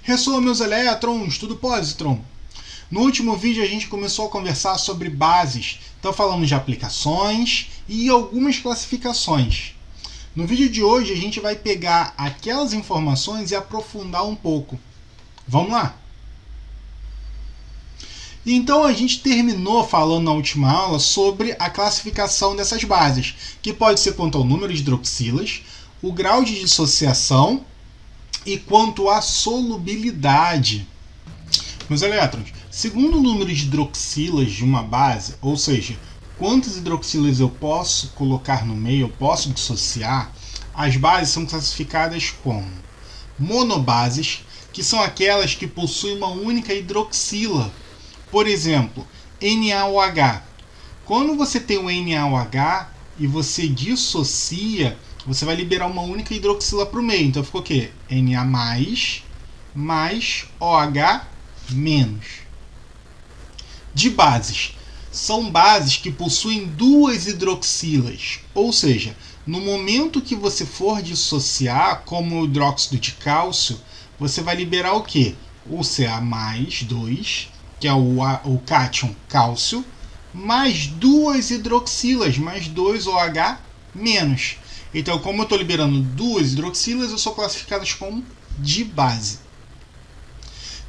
Ressoa meus elétrons, tudo positron. No último vídeo a gente começou a conversar sobre bases, então falamos de aplicações e algumas classificações. No vídeo de hoje a gente vai pegar aquelas informações e aprofundar um pouco. Vamos lá? Então a gente terminou falando na última aula sobre a classificação dessas bases, que pode ser quanto ao número de hidroxilas, o grau de dissociação e quanto à solubilidade. Meus elétrons, segundo o número de hidroxilas de uma base, ou seja, quantas hidroxilas eu posso colocar no meio, eu posso dissociar, as bases são classificadas como monobases, que são aquelas que possuem uma única hidroxila. Por exemplo, NaOH. Quando você tem o NaOH e você dissocia, você vai liberar uma única hidroxila para o meio. Então ficou o quê? Na mais OH menos. De bases. São bases que possuem duas hidroxilas. Ou seja, no momento que você for dissociar, como o hidróxido de cálcio, você vai liberar o quê? O Ca+2, que é o cátion cálcio, mais duas hidroxilas, mais 2 OH menos. Então, como eu estou liberando duas hidroxilas, eu sou classificado como de base.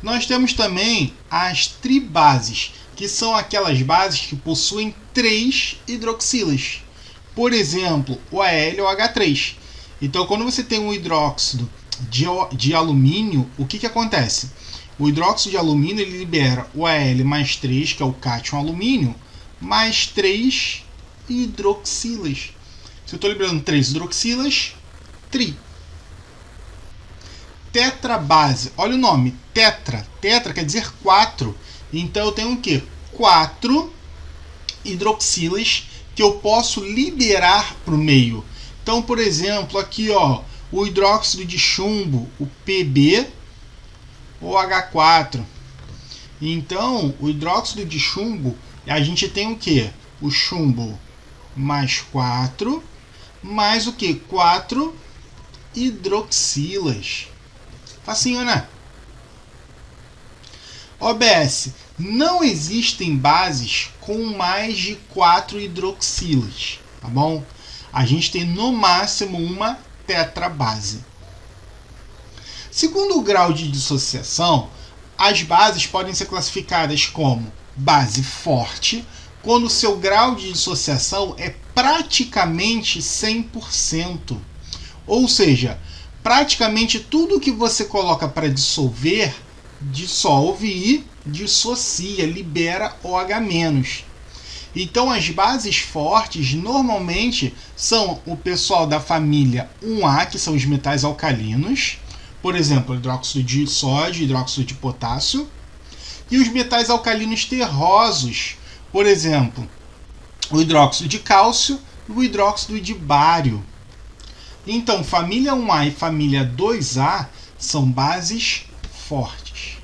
Nós temos também as tribases, que são aquelas bases que possuem 3 hidroxilas. Por exemplo, o AlOH3. Então, quando você tem um hidróxido de alumínio, o que acontece? O hidróxido de alumínio ele libera o Al+3, que é o cátion alumínio, mais 3 hidroxilas. Se eu estou liberando 3 hidroxilas, tri. Tetrabase. Olha o nome, tetra. Tetra quer dizer 4. Então eu tenho o quê? 4 hidroxilas que eu posso liberar para o meio. Então, por exemplo, aqui ó, o hidróxido de chumbo, o Pb, ou H4. Então, o hidróxido de chumbo, a gente tem o quê? O chumbo mais 4, mais o quê? 4 hidroxilas. Facinho, né? OBS. Não existem bases com mais de 4 hidroxilas, tá bom? A gente tem no máximo uma tetrabase. Segundo o grau de dissociação, as bases podem ser classificadas como base forte, quando o seu grau de dissociação é praticamente 100%. Ou seja, praticamente tudo que você coloca para dissolver, dissolve e dissocia, libera OH-. Então as bases fortes normalmente são o pessoal da família 1A, que são os metais alcalinos, por exemplo, hidróxido de sódio, hidróxido de potássio, e os metais alcalinos terrosos, por exemplo, o hidróxido de cálcio e o hidróxido de bário. Então, família 1A e família 2A são bases fortes.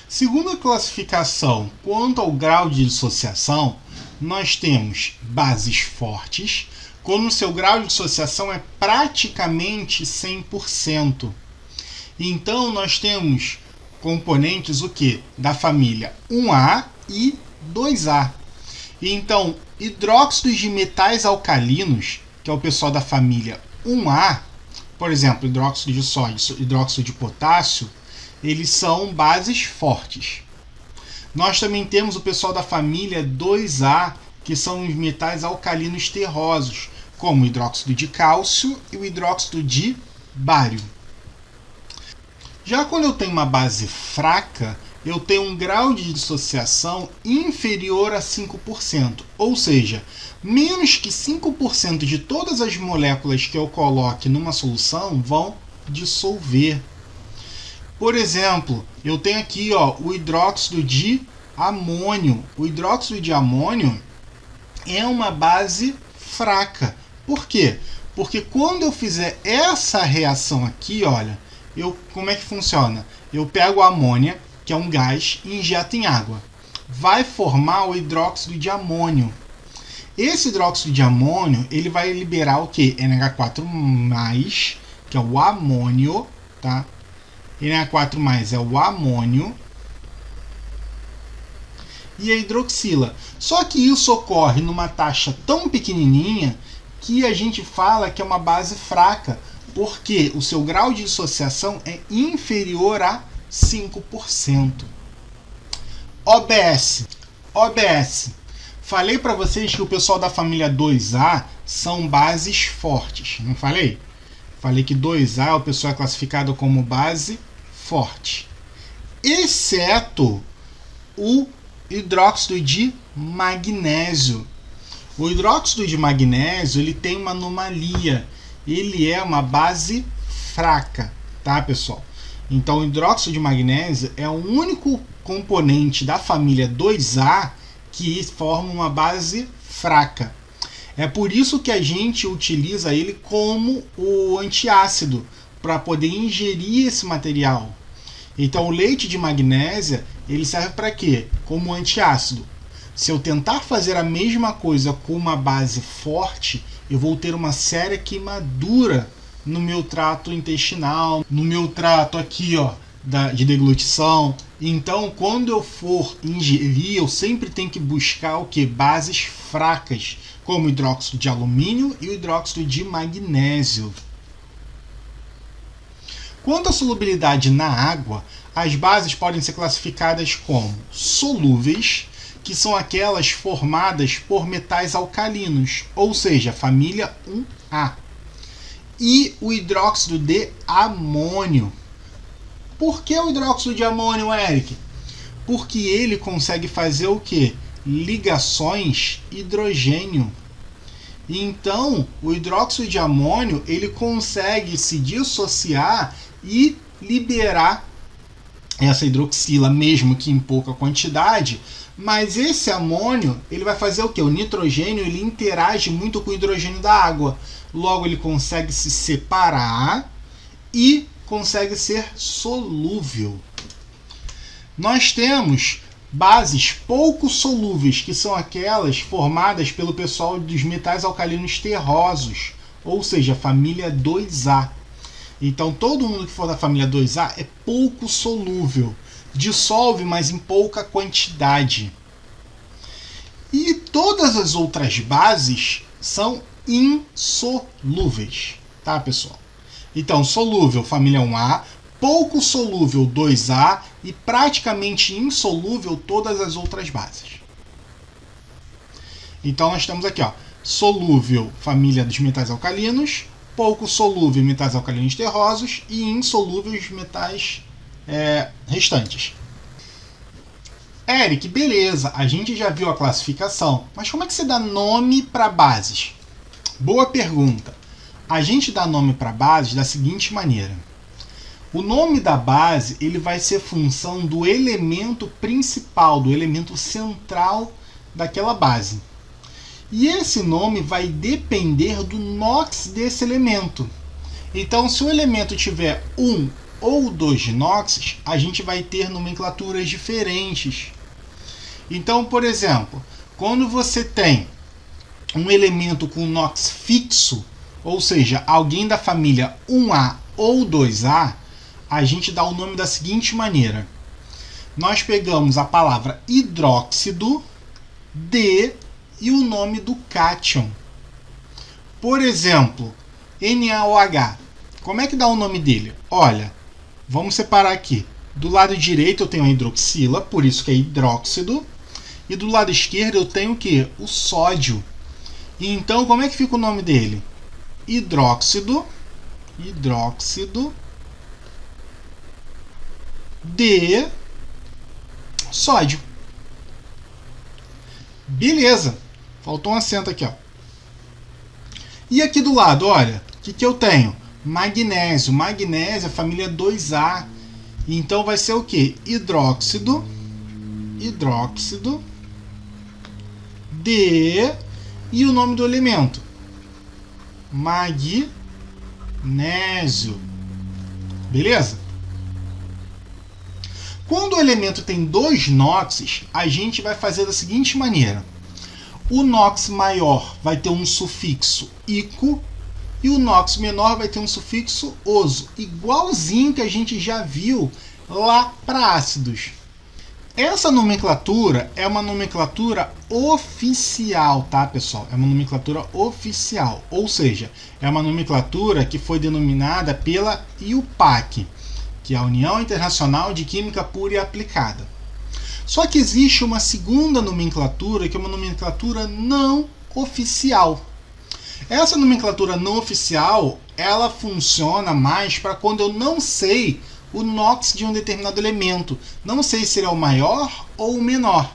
Segundo a classificação quanto ao grau de dissociação, nós temos bases fortes, quando o seu grau de dissociação é praticamente 100%. Então, nós temos componentes o quê? Da família 1A e 2A. Então, hidróxidos de metais alcalinos, que é o pessoal da família 1A, por exemplo, hidróxido de sódio, hidróxido de potássio, eles são bases fortes. Nós também temos o pessoal da família 2A, que são os metais alcalinos terrosos, como o hidróxido de cálcio e o hidróxido de bário. Já quando eu tenho uma base fraca, eu tenho um grau de dissociação inferior a 5%, ou seja, menos que 5% de todas as moléculas que eu coloque numa solução vão dissolver. Por exemplo, eu tenho aqui ó, o hidróxido de amônio. O hidróxido de amônio é uma base fraca. Por quê? Porque quando eu fizer essa reação aqui, olha, como é que funciona? Eu pego a amônia, que é um gás, e injeto em água. Vai formar o hidróxido de amônio. Esse hidróxido de amônio ele vai liberar o que? NH4+, que é o amônio, tá? Na4+ é o amônio e a hidroxila. Só que isso ocorre numa taxa tão pequenininha que a gente fala que é uma base fraca, porque o seu grau de dissociação é inferior a 5%. OBS. Falei para vocês que o pessoal da família 2A são bases fortes, não falei? Falei que 2A o pessoal é classificado como base forte, exceto o hidróxido de magnésio. O hidróxido de magnésio ele tem uma anomalia, ele é uma base fraca, tá, pessoal? Então o hidróxido de magnésio é o único componente da família 2A que forma uma base fraca. É por isso que a gente utiliza ele como o antiácido, para poder ingerir esse material. Então o leite de magnésia ele serve para quê? Como antiácido. Se eu tentar fazer a mesma coisa com uma base forte, eu vou ter uma séria queimadura no meu trato intestinal, no meu trato aqui, ó, de deglutição. Então, quando eu for ingerir, eu sempre tenho que buscar o que? Bases fracas, como o hidróxido de alumínio e o hidróxido de magnésio. Quanto à solubilidade na água, as bases podem ser classificadas como solúveis, que são aquelas formadas por metais alcalinos, ou seja, família 1A. E o hidróxido de amônio. Por que o hidróxido de amônio, Eric? Porque ele consegue fazer o quê? Ligações hidrogênio. Então, o hidróxido de amônio ele consegue se dissociar e liberar essa hidroxila, mesmo que em pouca quantidade. Mas esse amônio ele vai fazer o quê? O nitrogênio ele interage muito com o hidrogênio da água. Logo, ele consegue se separar e consegue ser solúvel. Nós temos bases pouco solúveis, que são aquelas formadas pelo pessoal dos metais alcalinos terrosos, ou seja, família 2A. Então, todo mundo que for da família 2A é pouco solúvel, dissolve, mas em pouca quantidade. E todas as outras bases são insolúveis, tá, pessoal? Então, solúvel, família 1A, pouco solúvel, 2A, e praticamente insolúvel, todas as outras bases. Então, nós temos aqui, ó, solúvel, família dos metais alcalinos, pouco solúvel, metais alcalinos terrosos, e insolúveis, metais restantes. Eric, beleza, a gente já viu a classificação, mas como é que você dá nome para bases? Boa pergunta. A gente dá nome para bases da seguinte maneira. O nome da base ele vai ser função do elemento principal, do elemento central daquela base. E esse nome vai depender do NOx desse elemento. Então, se o elemento tiver 1 ou 2 NOx, a gente vai ter nomenclaturas diferentes. Então, por exemplo, quando você tem um elemento com NOx fixo, ou seja, alguém da família 1A ou 2A, a gente dá o nome da seguinte maneira. Nós pegamos a palavra hidróxido de e o nome do cátion. Por exemplo, NaOH. Como é que dá o nome dele? Olha, vamos separar aqui. Do lado direito eu tenho a hidroxila, por isso que é hidróxido. E do lado esquerdo eu tenho o quê? O sódio. E então, como é que fica o nome dele? Hidróxido de sódio. Beleza. Faltou um acento aqui, ó. E aqui do lado, olha, o que eu tenho? Magnésio. Magnésio é família 2A. Então vai ser o quê? Hidróxido de e o nome do elemento? Magnésio. Beleza? Quando o elemento tem 2 NOx, a gente vai fazer da seguinte maneira. O NOx maior vai ter um sufixo ico E o NOx menor vai ter um sufixo oso, igualzinho que a gente já viu lá para ácidos. Essa nomenclatura é uma nomenclatura oficial, tá, pessoal? É uma nomenclatura oficial, ou seja, é uma nomenclatura que foi denominada pela IUPAC, que é a União Internacional de Química Pura e Aplicada. Só que existe uma segunda nomenclatura, que é uma nomenclatura não oficial. Essa nomenclatura não oficial, ela funciona mais para quando eu não sei o NOx de um determinado elemento. Não sei se ele é o maior ou o menor.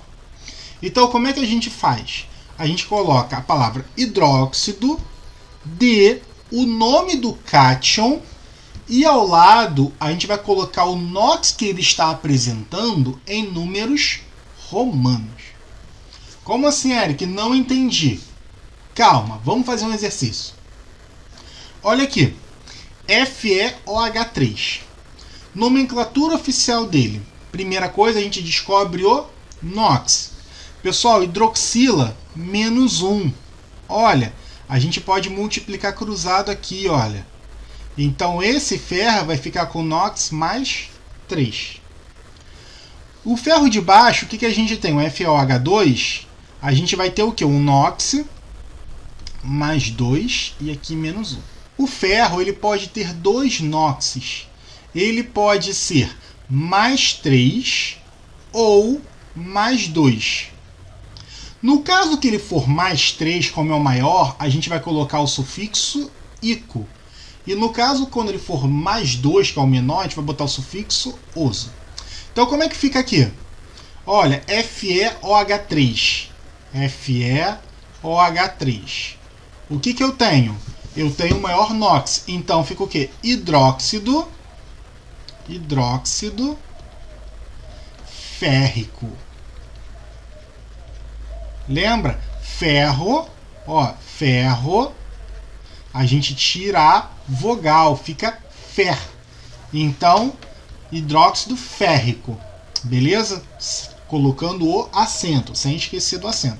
Então, como é que a gente faz? A gente coloca a palavra hidróxido de o nome do cátion e ao lado a gente vai colocar o NOx que ele está apresentando em números romanos. Como assim, Eric? Não entendi. Calma, vamos fazer um exercício. Olha aqui, FeOH3. Nomenclatura oficial dele. Primeira coisa, a gente descobre o NOx. Pessoal, hidroxila, -1. Olha, a gente pode multiplicar cruzado aqui, olha. Então, esse ferro vai ficar com NOx mais 3. O ferro de baixo, o que a gente tem? O FeOH2, a gente vai ter o quê? Um NOx mais 2 e aqui -1. O ferro ele pode ter 2 NOxes. Ele pode ser mais 3 ou mais 2. No caso que ele for mais 3, como é o maior, a gente vai colocar o sufixo ico. E no caso, quando ele for mais 2, que é o menor, a gente vai botar o sufixo oso. Então, como é que fica aqui? Olha, FeOH3. FeOH3. O que eu tenho? Eu tenho o maior NOx. Então, fica o quê? Hidróxido férrico. Lembra? Ferro, ó, ferro, a gente tira a vogal, fica fer. Então, hidróxido férrico. Beleza? Colocando o acento, sem esquecer do acento.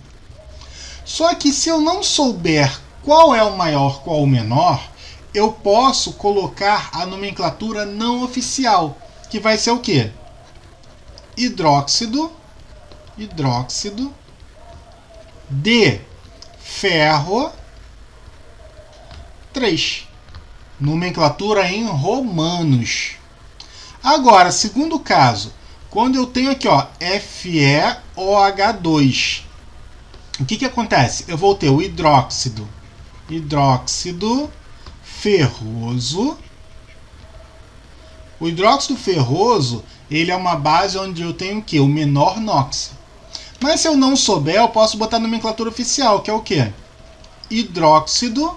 Só que se eu não souber qual é o maior, qual o menor, eu posso colocar a nomenclatura não oficial, que vai ser o quê? Hidróxido de ferro 3. Nomenclatura em romanos. Agora, segundo caso, quando eu tenho aqui, ó, FeOH2, o que acontece? Eu vou ter o hidróxido ferroso. O hidróxido ferroso, ele é uma base onde eu tenho o quê? O menor NOx. Mas se eu não souber, eu posso botar a nomenclatura oficial, que é o quê? Hidróxido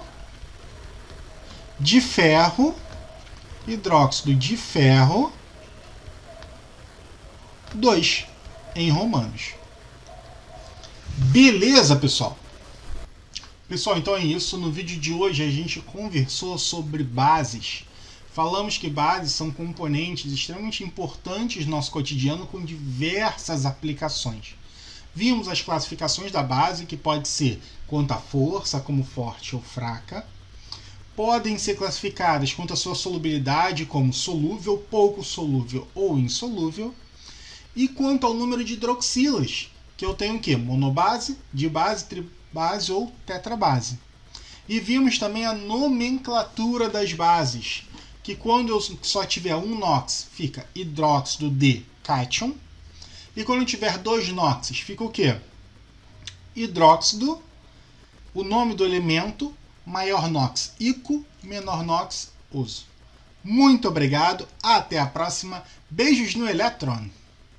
de ferro 2, em romanos. Beleza, pessoal? Pessoal, então é isso. No vídeo de hoje a gente conversou sobre bases. Falamos que bases são componentes extremamente importantes no nosso cotidiano com diversas aplicações. Vimos as classificações da base, que pode ser quanto à força, como forte ou fraca. Podem ser classificadas quanto à sua solubilidade, como solúvel, pouco solúvel ou insolúvel. E quanto ao número de hidroxilas, que eu tenho o quê? Monobase, dibase, tribase ou tetrabase. E vimos também a nomenclatura das bases, que quando eu só tiver um NOx, fica hidróxido de cátion. E quando eu tiver 2 NOxes, fica o quê? Hidróxido, o nome do elemento, maior NOx, ico, menor NOx, oso. Muito obrigado, até a próxima. Beijos no elétron!